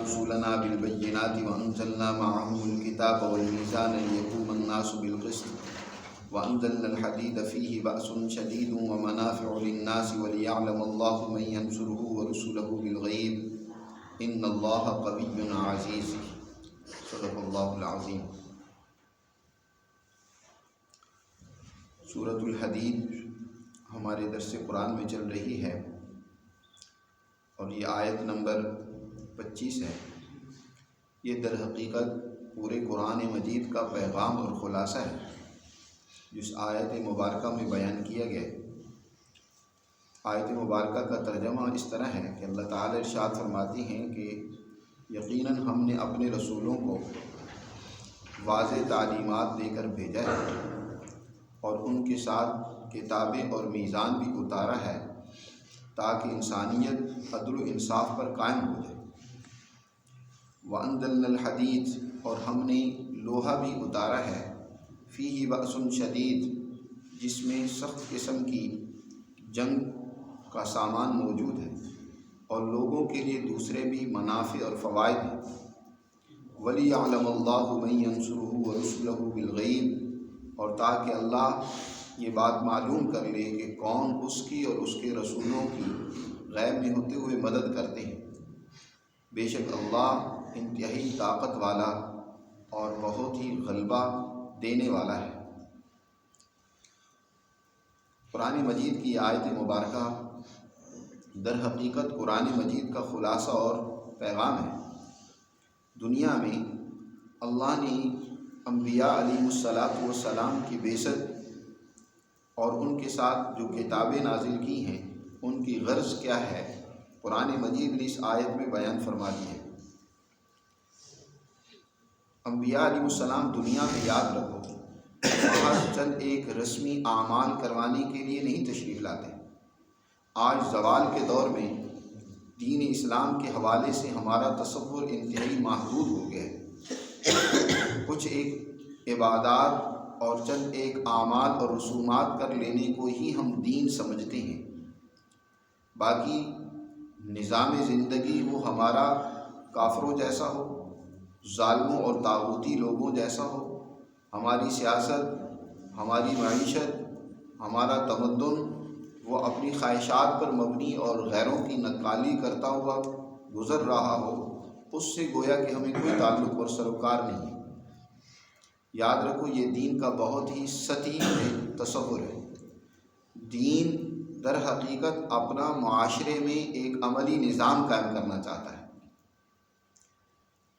رسولنا بالبينات وأنزلنا معهم الكتاب والميزان ليقوم الناس بالقسط وأنزلنا الحديد فيه بأس شديد ومنافع للناس وليعلم الله من ينصره ورسله بالغيب إن الله قوي عزيز صدق اللہ العظیم۔ سورۃ الحدید ہمارے درس قرآن میں چل رہی ہے اور یہ آیت نمبر 25 ہے۔ یہ در حقیقت پورے قرآن مجید کا پیغام اور خلاصہ ہے جس آیت مبارکہ میں بیان کیا گیا ہے۔ آیت مبارکہ کا ترجمہ اس طرح ہے کہ اللہ تعالی ارشاد فرماتی ہیں کہ یقیناً ہم نے اپنے رسولوں کو واضح تعلیمات دے کر بھیجا ہے اور ان کے ساتھ کتابیں اور میزان بھی اتارا ہے تاکہ انسانیت عدل و انصاف پر قائم ہو جائے۔ وَأَنزَلْنَا الْحَدِيدَ اور ہم نے لوہا بھی اتارا ہے، فِيهِ بَأْسٌ شَدِيدٌ جس میں سخت قسم کی جنگ کا سامان موجود ہے اور لوگوں کے لیے دوسرے بھی منافع اور فوائد ہیں۔ وَلِيَعْلَمَ اللَّهُ مَن يَنصُرُهُ وَرُسُلَهُ بِالْغَيْبِ اور تاکہ اللہ یہ بات معلوم کر لے کہ کون اس کی اور اس کے رسولوں کی غیب میں ہوتے ہوئے مدد کرتے ہیں۔ بے شک اللہ انتہائی طاقت والا اور بہت ہی غلبہ دینے والا ہے۔ قرآن مجید کی آیت مبارکہ در حقیقت قرآن مجید کا خلاصہ اور پیغام ہے۔ دنیا میں اللہ نے انبیاء علیہ السلام کی بعثت اور ان کے ساتھ جو کتابیں نازل کی ہیں ان کی غرض کیا ہے، قرآن مجید نے اس آیت میں بیان فرما دی ہے۔ انبیاء علیہ السلام دنیا میں یاد رکھو محض چند ایک رسمی اعمال کروانے کے لیے نہیں تشریف لاتے۔ آج زوال کے دور میں دین اسلام کے حوالے سے ہمارا تصور انتہائی محدود ہو گیا ہے۔ کچھ ایک عبادات اور چند ایک اعمال اور رسومات کر لینے کو ہی ہم دین سمجھتے ہیں، باقی نظام زندگی وہ ہمارا کافروں جیسا ہو، ظالموں اور طاغوتی لوگوں جیسا ہو، ہماری سیاست، ہماری معیشت، ہمارا تمدن وہ اپنی خواہشات پر مبنی اور غیروں کی نقالی کرتا ہوا گزر رہا ہو، اس سے گویا کہ ہمیں کوئی تعلق اور سروکار نہیں ہے۔ یاد رکھو یہ دین کا بہت ہی سطحی تصور ہے۔ دین در حقیقت اپنا معاشرے میں ایک عملی نظام قائم کرنا چاہتا ہے۔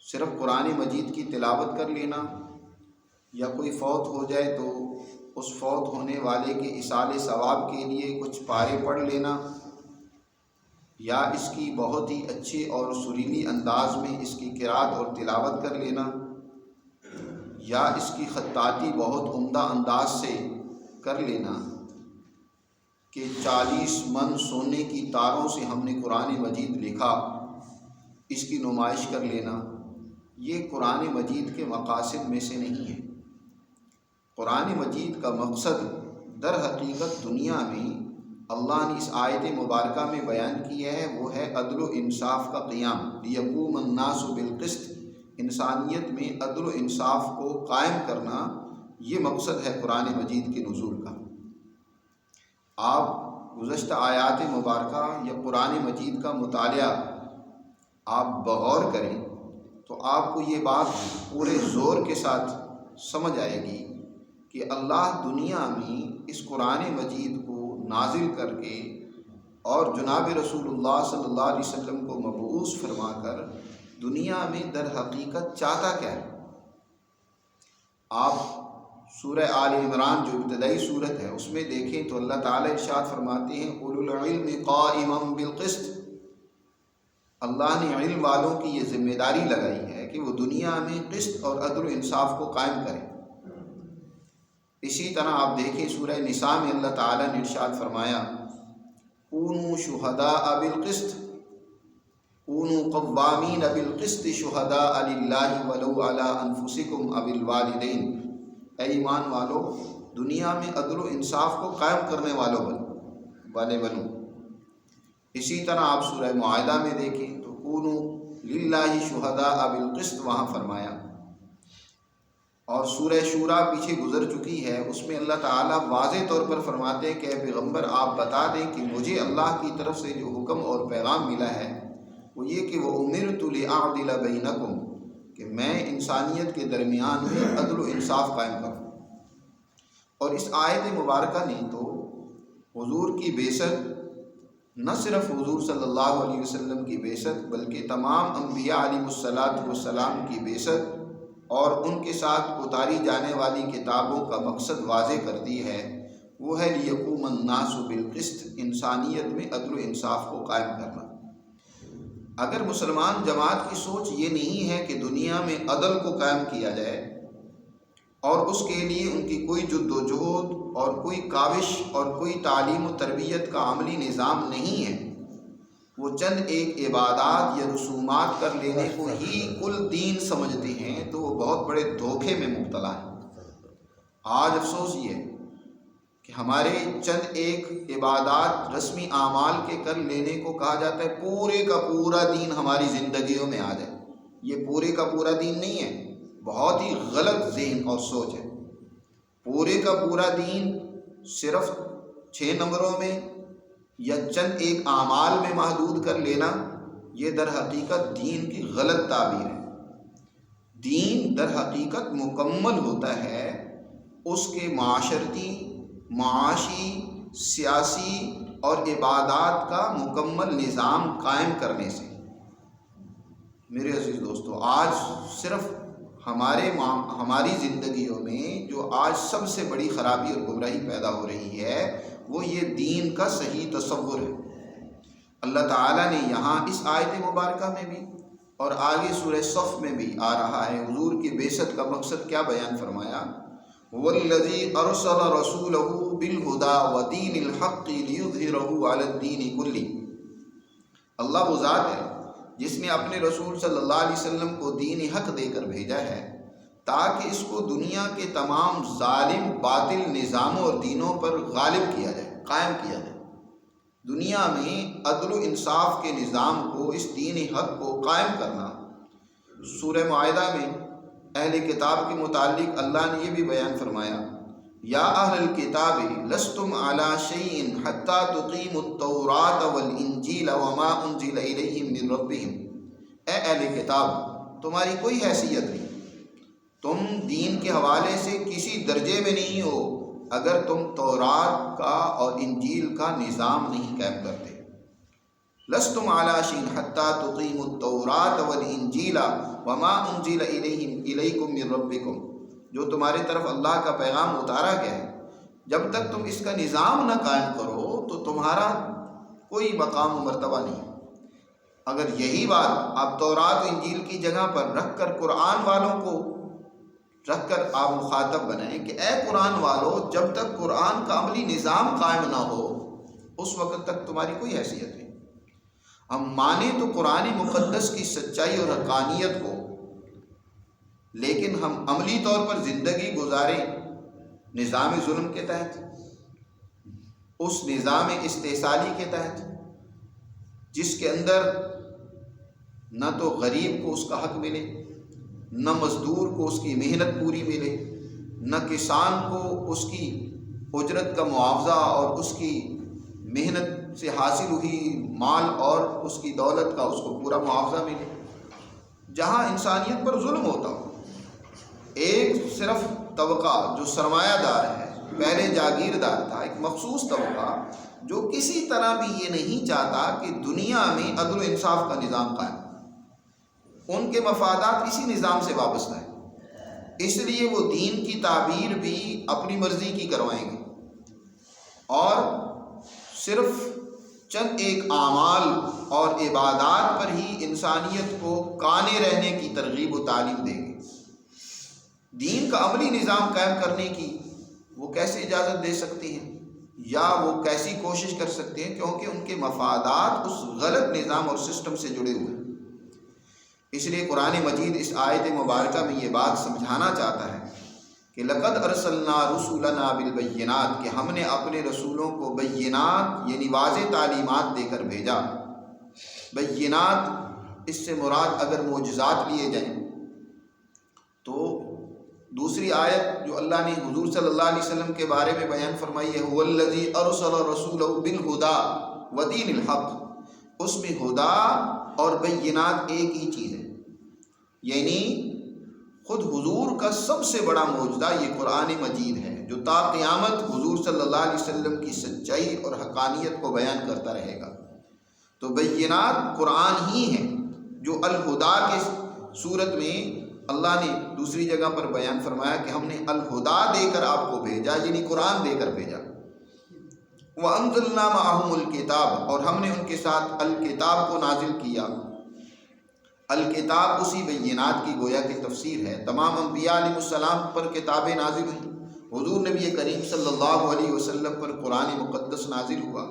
صرف قرآن مجید کی تلاوت کر لینا یا کوئی فوت ہو جائے تو اس فوت ہونے والے کے ایصال ثواب کے لیے کچھ پارے پڑھ لینا یا اس کی بہت ہی اچھے اور سریلی انداز میں اس کی قرات اور تلاوت کر لینا یا اس کی خطاطی بہت عمدہ انداز سے کر لینا کہ 40 من سونے کی تاروں سے ہم نے قرآن مجید لکھا، اس کی نمائش کر لینا، یہ قرآن مجید کے مقاصد میں سے نہیں ہے۔ قرآن مجید کا مقصد در حقیقت دنیا میں اللہ نے اس آیت مبارکہ میں بیان کیا ہے، وہ ہے عدل و انصاف کا قیام، لیقوم الناس بالقسط، انسانیت میں عدل و انصاف کو قائم کرنا، یہ مقصد ہے قرآن مجید کے نزول کا۔ آپ گزشتہ آیات مبارکہ یا قرآن مجید کا مطالعہ آپ بغور کریں تو آپ کو یہ بات پورے زور کے ساتھ سمجھ آئے گی کہ اللہ دنیا میں اس قرآن مجید کو نازل کر کے اور جناب رسول اللہ صلی اللہ علیہ وسلم کو مبعوث فرما کر دنیا میں در حقیقت چاہتا کیا ہے۔ آپ سورہ آل عمران جو ابتدائی صورت ہے اس میں دیکھیں تو اللہ تعالی ارشاد فرماتے ہیں اولو العلم قائما بالقسط، اللہ نے علم والوں کی یہ ذمہ داری لگائی ہے کہ وہ دنیا میں قسط اور عدل و انصاف کو قائم کریں۔ اسی طرح آپ دیکھیں سورہ نساء میں اللہ تعالیٰ نے ارشاد فرمایا کونوا شہداء بالقسط کونوا قوامین بالقسط شہداء للہ ولو علی انفسکم او الوالدین، اے ایمان والو دنیا میں عدل و انصاف کو قائم کرنے والے بنو۔ اسی طرح آپ سورہ معاہدہ میں دیکھیں تو کونوا للہ شہداء بالقسط وہاں فرمایا۔ اور سورہ شورا پیچھے گزر چکی ہے، اس میں اللہ تعالیٰ واضح طور پر فرماتے ہیں کہ اے پیغمبر آپ بتا دیں کہ مجھے اللہ کی طرف سے جو حکم اور پیغام ملا ہے وہ یہ کہ وَأُمِرْتُ لِأَعْدِلَ بَيْنَكُمْ، کہ میں انسانیت کے درمیان میں عدل و انصاف قائم کروں۔ اور اس آیت مبارکہ نے تو حضور کی بعثت، نہ صرف حضور صلی اللہ علیہ وسلم کی بعثت بلکہ تمام انبیاء علیہ السلام کی بعثت اور ان کے ساتھ اتاری جانے والی کتابوں کا مقصد واضح کر دی ہے، وہ ہے لِيَقُومَ النَّاسُ بِالْقِسْطِ، انسانیت میں عدل و انصاف کو قائم کرنا۔ اگر مسلمان جماعت کی سوچ یہ نہیں ہے کہ دنیا میں عدل کو قائم کیا جائے اور اس کے لیے ان کی کوئی جد و جہد اور کوئی کاوش اور کوئی تعلیم و تربیت کا عملی نظام نہیں ہے، وہ چند ایک عبادات یا رسومات کر لینے کو ہی کل دین سمجھتے ہیں، تو وہ بہت بڑے دھوکے میں مبتلا ہیں۔ آج افسوس یہ ہے کہ ہمارے چند ایک عبادات رسمی اعمال کے کر لینے کو کہا جاتا ہے پورے کا پورا دین ہماری زندگیوں میں آ جائے۔ یہ پورے کا پورا دین نہیں ہے، بہت ہی غلط ذہن اور سوچ ہے۔ پورے کا پورا دین صرف 6 نمبروں میں یا چند ایک اعمال میں محدود کر لینا، یہ در حقیقت دین کی غلط تعبیر ہے۔ دین در حقیقت مکمل ہوتا ہے اس کے معاشرتی، معاشی، سیاسی اور عبادات کا مکمل نظام قائم کرنے سے۔ میرے عزیز دوستو، آج صرف ہماری زندگیوں میں جو آج سب سے بڑی خرابی اور گمراہی پیدا ہو رہی ہے وہ یہ دین کا صحیح تصور ہے۔ اللہ تعالیٰ نے یہاں اس آیت مبارکہ میں بھی اور آگے سورہ صف میں بھی آ رہا ہے، حضور کی بعثت کا مقصد کیا بیان فرمایا؟ وَالَّذِي أَرْسَلَ رَسُولَهُ بِالْهُدَى وَدِينِ الْحَقِّ لِيُظْهِرَهُ عَلَى الدِّينِ كُلِّهِ، اللہ وہ ذات ہے جس نے اپنے رسول صلی اللہ علیہ وسلم کو دین حق دے کر بھیجا ہے تاکہ اس کو دنیا کے تمام ظالم باطل نظاموں اور دینوں پر غالب کیا جائے، قائم کیا جائے۔ دنیا میں عدل و انصاف کے نظام کو، اس دین حق کو قائم کرنا۔ سورہ معاہدہ میں اہل کتاب کے متعلق اللہ نے یہ بھی بیان فرمایا، یا اہل الکتاب لستم علی شیء حتی تقیموا التوراۃ والانجیل وما انزل الیہم من ربہم، اے اہل کتاب تمہاری کوئی حیثیت نہیں، تم دین کے حوالے سے کسی درجے میں نہیں ہو اگر تم تورات کا اور انجیل کا نظام نہیں قائم کرتے۔ لستم علی شیء حتی تقیموا التوراۃ والانجیل وما انزل الیکم من ربکم، جو تمہارے طرف اللہ کا پیغام اتارا گیا ہے، جب تک تم اس کا نظام نہ قائم کرو تو تمہارا کوئی مقام و مرتبہ نہیں۔ اگر یہی بات آپ تورات و انجیل کی جگہ پر رکھ کر قرآن والوں کو رکھ کر آپ مخاطب بنائیں کہ اے قرآن والو، جب تک قرآن کا عملی نظام قائم نہ ہو اس وقت تک تمہاری کوئی حیثیت نہیں۔ ہم مانیں تو قرآن مقدس کی سچائی اور حقانیت کو، لیکن ہم عملی طور پر زندگی گزاریں نظام ظلم کے تحت، اس نظام استحصالی کے تحت جس کے اندر نہ تو غریب کو اس کا حق ملے، نہ مزدور کو اس کی محنت پوری ملے، نہ کسان کو اس کی اجرت کا معاوضہ اور اس کی محنت سے حاصل ہوئی مال اور اس کی دولت کا اس کو پورا معاوضہ ملے۔ جہاں انسانیت پر ظلم ہوتا ہو، ایک صرف طبقہ جو سرمایہ دار ہے، پہلے جاگیردار تھا، ایک مخصوص طبقہ جو کسی طرح بھی یہ نہیں چاہتا کہ دنیا میں عدل و انصاف کا نظام قائم، ان کے مفادات اسی نظام سے وابستہ ہیں، اس لیے وہ دین کی تعبیر بھی اپنی مرضی کی کروائیں گے اور صرف چند ایک اعمال اور عبادات پر ہی انسانیت کو کانے رہنے کی ترغیب و تعلیم دیں گے۔ دین کا عملی نظام قائم کرنے کی وہ کیسے اجازت دے سکتے ہیں یا وہ کیسی کوشش کر سکتے ہیں، کیونکہ ان کے مفادات اس غلط نظام اور سسٹم سے جڑے ہوئے ہیں۔ اس لیے قرآن مجید اس آیت مبارکہ میں یہ بات سمجھانا چاہتا ہے کہ لقد ارسلنا رسولنا بالبینات، کہ ہم نے اپنے رسولوں کو بینات یعنی واضح تعلیمات دے کر بھیجا۔ بینات اس سے مراد اگر معجزات لیے جائیں تو دوسری آیت جو اللہ نے حضور صلی اللہ علیہ وسلم کے بارے میں بیان فرمائی ہے هو الذی ارسل رسولہ بالہدی ودین الحق، اس میں ہدا اور بینات ایک ہی چیز ہے، یعنی خود حضور کا سب سے بڑا معجزہ یہ قرآن مجید ہے جو تا قیامت حضور صلی اللہ علیہ وسلم کی سچائی اور حقانیت کو بیان کرتا رہے گا۔ تو بینات قرآن ہی ہے جو الہدا کے صورت میں اللہ نے دوسری جگہ پر بیان فرمایا کہ ہم نے الہدا دے کر آپ کو بھیجا، یعنی قرآن دے کر بھیجا۔ وَأَنزَلْنَا مَعَهُمُ الْكِتَابَ، اور ہم نے ان کے ساتھ الکتاب کو نازل کیا۔ الکتاب اسی بینات کی گویا کی تفسیر ہے۔ تمام انبیاء علیہ السلام پر کتابیں نازل ہوئیں، حضور نبی کریم صلی اللہ علیہ وسلم پر قرآن مقدس نازل ہوا۔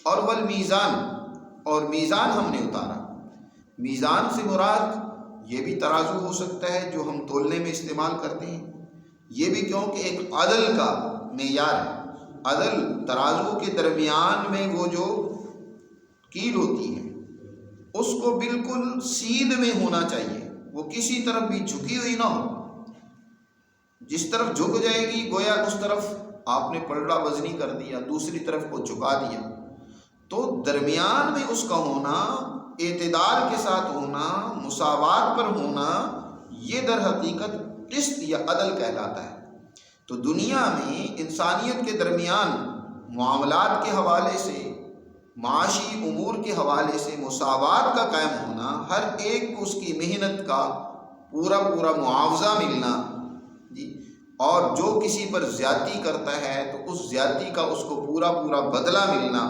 اور والمیزان، اور میزان ہم نے اتارا۔ میزان سے مراد یہ بھی ترازو ہو سکتا ہے جو ہم تولنے میں استعمال کرتے ہیں، یہ بھی کیونکہ ایک عدل کا معیار ہے۔ عدل ترازو کے درمیان میں وہ جو کیل ہوتی ہے اس کو بالکل سیدھ میں ہونا چاہیے، وہ کسی طرف بھی جھکی ہوئی نہ ہو۔ جس طرف جھک جائے گی گویا اس طرف آپ نے پلڑا وزنی کر دیا، دوسری طرف کو جھکا دیا۔ تو درمیان میں اس کا ہونا، اعتدال کے ساتھ ہونا، مساوات پر ہونا، یہ در حقیقت قسط یا عدل کہلاتا ہے۔ تو دنیا میں انسانیت کے درمیان معاملات کے حوالے سے، معاشی امور کے حوالے سے مساوات کا قائم ہونا، ہر ایک کو اس کی محنت کا پورا معاوضہ ملنا جی، اور جو کسی پر زیادتی کرتا ہے تو اس زیادتی کا اس کو پورا بدلہ ملنا،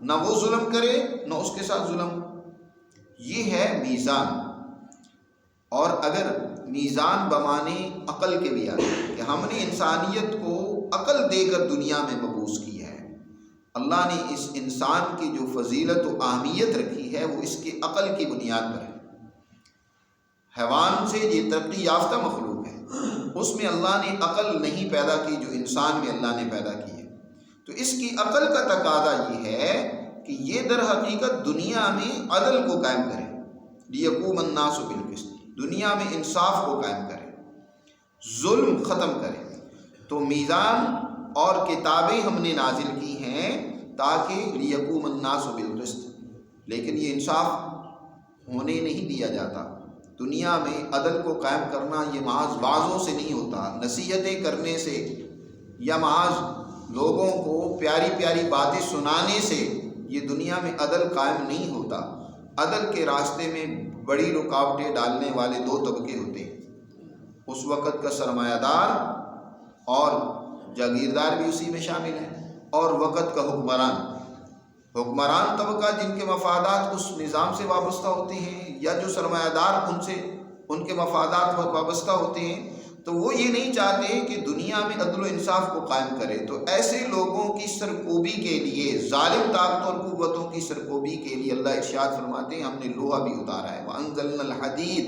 نہ وہ ظلم کرے نہ اس کے ساتھ ظلم، یہ ہے میزان۔ اور اگر میزان بمانے عقل کے بھی آتے ہیں کہ ہم نے انسانیت کو عقل دے کر دنیا میں مبعوث کیا ہے، اللہ نے اس انسان کی جو فضیلت و اہمیت رکھی ہے وہ اس کی عقل کی بنیاد پر ہے۔ حیوان سے یہ ترقی یافتہ مخلوق ہے، اس میں اللہ نے عقل نہیں پیدا کی جو انسان میں اللہ نے پیدا کی ہے۔ تو اس کی عقل کا تقاضا یہ ہے کہ یہ در حقیقت دنیا میں عدل کو قائم کرے، لیقوم الناس بالقسط، دنیا میں انصاف کو قائم کرے، ظلم ختم کرے۔ تو میزان اور کتابیں ہم نے نازل کی ہیں تاکہ لیقوم الناس بالقسط، لیکن یہ انصاف ہونے نہیں دیا جاتا۔ دنیا میں عدل کو قائم کرنا یہ محض وعظوں سے نہیں ہوتا، نصیحتیں کرنے سے یا محض لوگوں کو پیاری باتیں سنانے سے یہ دنیا میں عدل قائم نہیں ہوتا۔ عدل کے راستے میں بڑی رکاوٹیں ڈالنے والے دو طبقے ہوتے ہیں، اس وقت کا سرمایہ دار اور جاگیردار بھی اسی میں شامل ہیں، اور وقت کا حکمران طبقہ جن کے مفادات اس نظام سے وابستہ ہوتے ہیں، یا جو سرمایہ دار ان کے مفادات وابستہ ہوتے ہیں، تو وہ یہ نہیں چاہتے کہ دنیا میں عدل و انصاف کو قائم کرے۔ تو ایسے لوگوں کی سرکوبی کے لیے، ظالم طاقتوں اور قوتوں کی سرکوبی کے لیے اللہ ارشاد فرماتے ہیں ہم نے لوہا بھی اتارا ہے۔ وَأَنزَلْنَا الْحَدِيدَ،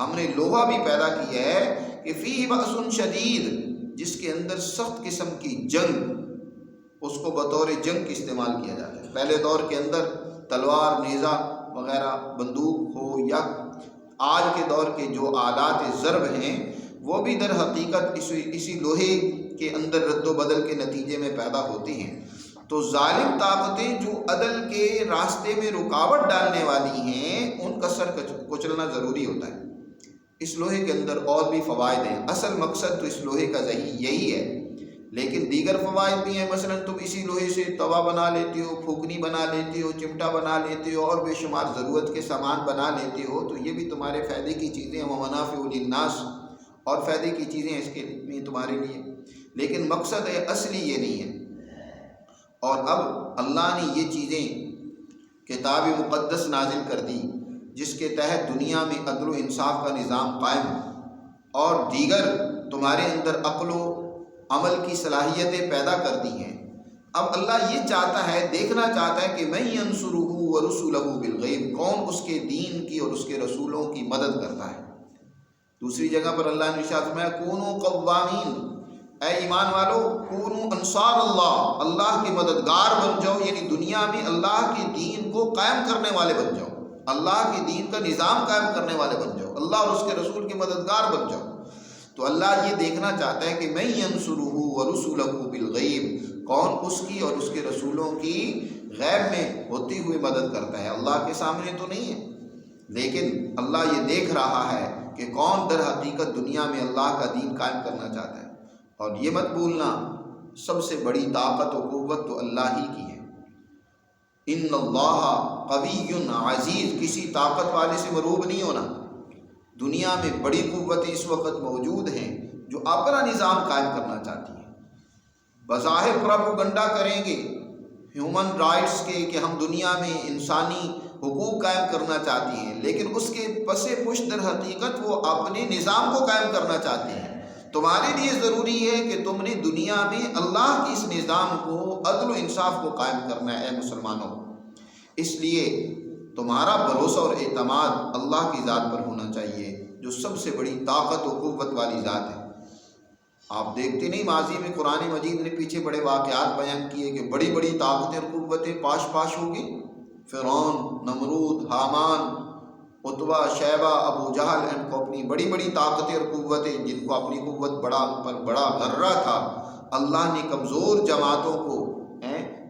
ہم نے لوہا بھی پیدا کیا ہے کہ فِيهِ بَأْسٌ شَدِيدٌ، جس کے اندر سخت قسم کی جنگ، اس کو بطور جنگ استعمال کیا جاتا ہے۔ پہلے دور کے اندر تلوار، نیزہ وغیرہ، بندوق ہو، یا آج کے دور کے جو آلات ضرب ہیں وہ بھی در حقیقت اسی لوہے کے اندر رد و بدل کے نتیجے میں پیدا ہوتے ہیں۔ تو ظالم طاقتیں جو عدل کے راستے میں رکاوٹ ڈالنے والی ہیں ان کا سر کچلنا ضروری ہوتا ہے۔ اس لوہے کے اندر اور بھی فوائد ہیں، اصل مقصد تو اس لوہے کا یہی ہے، لیکن دیگر فوائد بھی ہیں۔ مثلا تم اسی لوہے سے توا بنا لیتے ہو، پھوکنی بنا لیتے ہو، چمٹا بنا لیتے ہو، اور بے شمار ضرورت کے سامان بنا لیتے ہو، تو یہ بھی تمہارے فائدے کی چیزیں ہیں، ومنافع للناس، اور فائدے کی چیزیں اس کے لیے تمہارے لیے، لیکن مقصد اصلی یہ نہیں ہے۔ اور اب اللہ نے یہ چیزیں کتاب مقدس نازل کر دی جس کے تحت دنیا میں عدل و انصاف کا نظام قائم، اور دیگر تمہارے اندر عقل و عمل کی صلاحیتیں پیدا کر دی ہیں۔ اب اللہ یہ چاہتا ہے، دیکھنا چاہتا ہے کہ مَن يَنصُرُهُ وَرُسُلَهُ بِالْغَيْبِ، کون اس کے دین کی اور اس کے رسولوں کی مدد کرتا ہے۔ دوسری جگہ پر اللہ نے ارشاد فرمایا کونوا قوامین، اے ایمان والو کونوا انصار اللہ، اللہ کے مددگار بن جاؤ، یعنی دنیا میں اللہ کے دین کو قائم کرنے والے بن جاؤ۔ اللہ کے دین کا نظام قائم کرنے والے بن جاؤ، اللہ اور اس کے رسول کے مددگار بن جاؤ۔ تو اللہ یہ دیکھنا چاہتا ہے کہ من ینصرہ ورسولہ بالغیب، کون اس کی اور اس کے رسولوں کی غیب میں ہوتی ہوئی مدد کرتا ہے۔ اللہ کے سامنے تو نہیں ہے، لیکن اللہ یہ دیکھ رہا ہے کہ کون در حقیقت دنیا میں اللہ کا دین قائم کرنا چاہتا ہے۔ اور یہ مت بھولنا، سب سے بڑی طاقت و قوت تو اللہ ہی کی ہے۔ ان اللہ قوی عزیز، کسی طاقت والے سے مروب نہیں ہونا۔ دنیا میں بڑی قوتیں اس وقت موجود ہیں جو اپنا نظام قائم کرنا چاہتی ہیں، بظاہر پروپیگنڈا کریں گے ہیومن رائٹس کے کہ ہم دنیا میں انسانی حقوق قائم کرنا چاہتی ہیں، لیکن اس کے پس پشت در حقیقت وہ اپنے نظام کو قائم کرنا چاہتے ہیں۔ تمہارے لیے ضروری ہے کہ تم نے دنیا میں اللہ کے اس نظام کو، عدل و انصاف کو قائم کرنا ہے۔ اے مسلمانوں، اس لیے تمہارا بھروسہ اور اعتماد اللہ کی ذات پر ہونا چاہیے، جو سب سے بڑی طاقت و قوت والی ذات ہے۔ آپ دیکھتے نہیں ماضی میں قرآن مجید نے پیچھے بڑے واقعات بیان کیے کہ بڑی بڑی طاقتیں اور قوتیں پاش پاش ہوگی، فرعون، نمرود، حامان، عتبہ، شیبہ، ابو جہل اینڈ کو اپنی بڑی بڑی طاقتیں اور قوتیں، جن کو اپنی قوت پر بڑا غرہ تھا، اللہ نے کمزور جماعتوں کو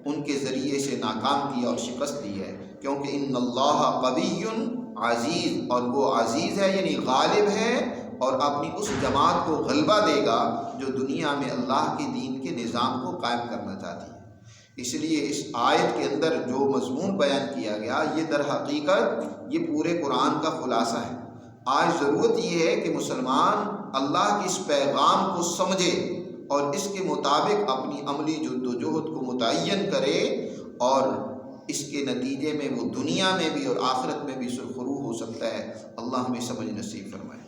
ان کے ذریعے سے ناکام کیا اور شکست دی ہے، کیونکہ ان اللہ قوی عزیز، اور وہ عزیز ہے یعنی غالب ہے، اور اپنی اس جماعت کو غلبہ دے گا جو دنیا میں اللہ کے دین کے نظام کو قائم کرنا چاہتی ہے۔ اس لیے اس آیت کے اندر جو مضمون بیان کیا گیا، یہ در حقیقت یہ پورے قرآن کا خلاصہ ہے۔ آج ضرورت یہ ہے کہ مسلمان اللہ کے اس پیغام کو سمجھے اور اس کے مطابق اپنی عملی جدوجہد کو متعین کرے، اور اس کے نتیجے میں وہ دنیا میں بھی اور آخرت میں بھی سرخرو ہو سکتا ہے۔ اللہ ہمیں سمجھ نصیب فرمائے۔